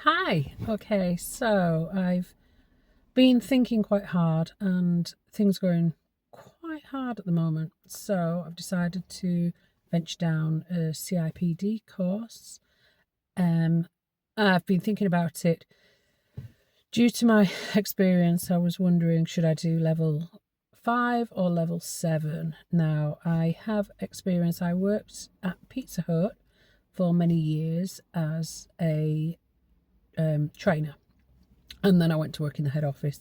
Hi. Okay, so I've been thinking quite hard and things are going quite hard at the moment. So I've decided to venture down a CIPD course. Um, I've been thinking about it due to my experience. I was wondering, should I do level 5 or level 7? Now, I have experience. I worked at Pizza Hut for many years as a trainer. And then I went to work in the head office.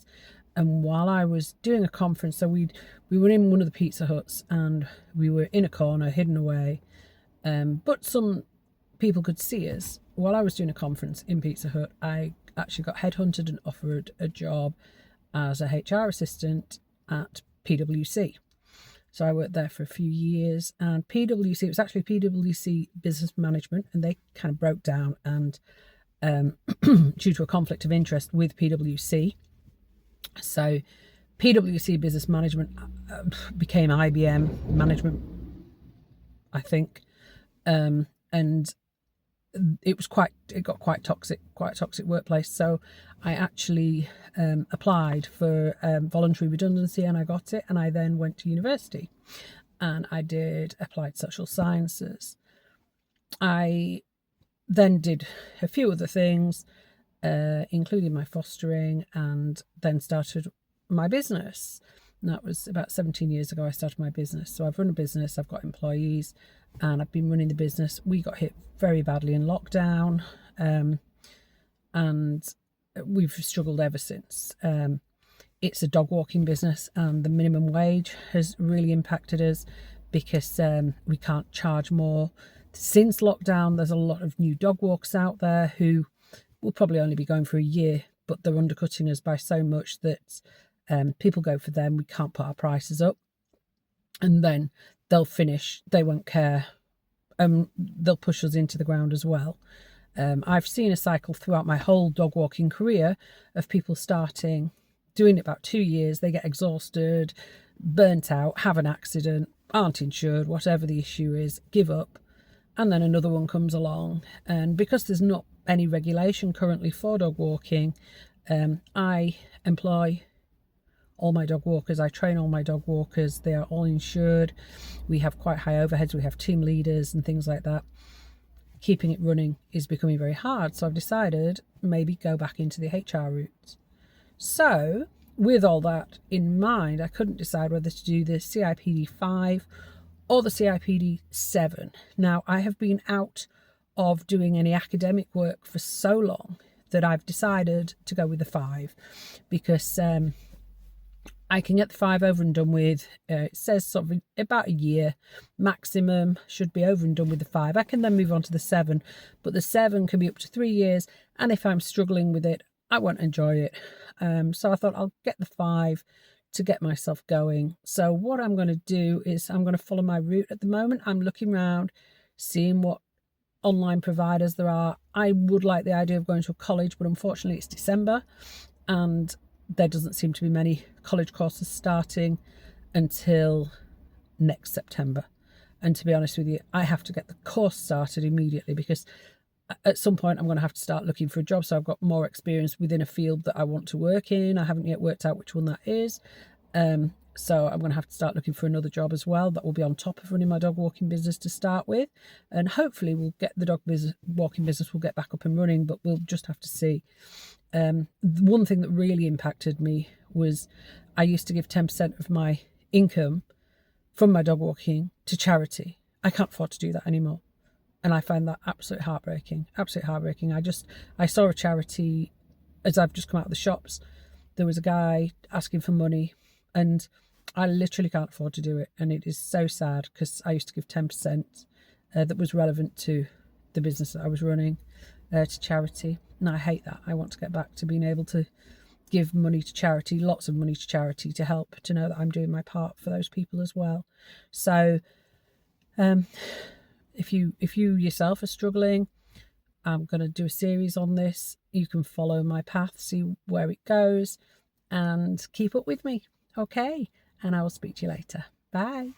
And while I was doing a conference, so we were in one of the Pizza Huts and we were in a corner, hidden away. But some people could see us. While I was doing a conference in Pizza Hut, I actually got headhunted and offered a job as a HR assistant at PwC. So I worked there for a few years, and PwC, it was actually PwC Business Management, and they kind of broke down and due to a conflict of interest with PwC. So PwC Business Management became IBM Management, I think, and it got quite a toxic workplace. So I actually applied for voluntary redundancy, and I got it. And I then went to university, and I did applied social sciences. I then did a few other things, including my fostering, and then started my business. And that was about 17 years ago I started my business. So I've run a business, I've got employees, and I've been running the business. We got hit very badly in lockdown, and we've struggled ever since. It's a dog walking business, and the minimum wage has really impacted us because we can't charge more. Since lockdown, there's a lot of new dog walks out there who will probably only be going for a year, but they're undercutting us by so much that people go for them. We can't put our prices up, and then they'll finish. They won't care. They'll push us into the ground as well. I've seen a cycle throughout my whole dog walking career of people starting, doing it about 2 years, they get exhausted, burnt out, have an accident, aren't insured, whatever the issue is, give up, and then another one comes along. And because there's not any regulation currently for dog walking, I employ all my dog walkers. I train all my dog walkers. They are all insured. We have quite high overheads. We have team leaders and things like that. Keeping it running is becoming very hard. So I've decided maybe go back into the HR route. So with all that in mind, I couldn't decide whether to do the CIPD 5 or the CIPD 7. Now, I have been out of doing any academic work for so long that I've decided to go with the 5 because I can get the 5 over and done with. It says sort of about a year maximum, should be over and done with the 5. I can then move on to the 7, but the 7 can be up to 3 years. And if I'm struggling with it, I won't enjoy it. So I thought I'll get the 5 to get myself going. So what I'm going to do is I'm going to follow my route at the moment. I'm looking around, seeing what online providers there are. I would like the idea of going to a college, but unfortunately it's December and there doesn't seem to be many college courses starting until next September. And to be honest with you, I have to get the course started immediately because at some point I'm going to have to start looking for a job. So I've got more experience within a field that I want to work in. I haven't yet worked out which one that is. So I'm going to have to start looking for another job as well. That will be on top of running my dog walking business to start with. And hopefully we'll get the walking business will get back up and running, but we'll just have to see. One thing that really impacted me was I used to give 10% of my income from my dog walking to charity. I can't afford to do that anymore. And I find that absolutely heartbreaking. I saw a charity as I've just come out of the shops. There was a guy asking for money and I literally can't afford to do it. And it is so sad because I used to give 10% that was relevant to the business that I was running to charity. And I hate that. I want to get back to being able to give money to charity, lots of money to charity, to help, to know that I'm doing my part for those people as well. So if you yourself are struggling, I'm going to do a series on this. You can follow my path, see where it goes, and keep up with me. Okay, and I will speak to you later. Bye.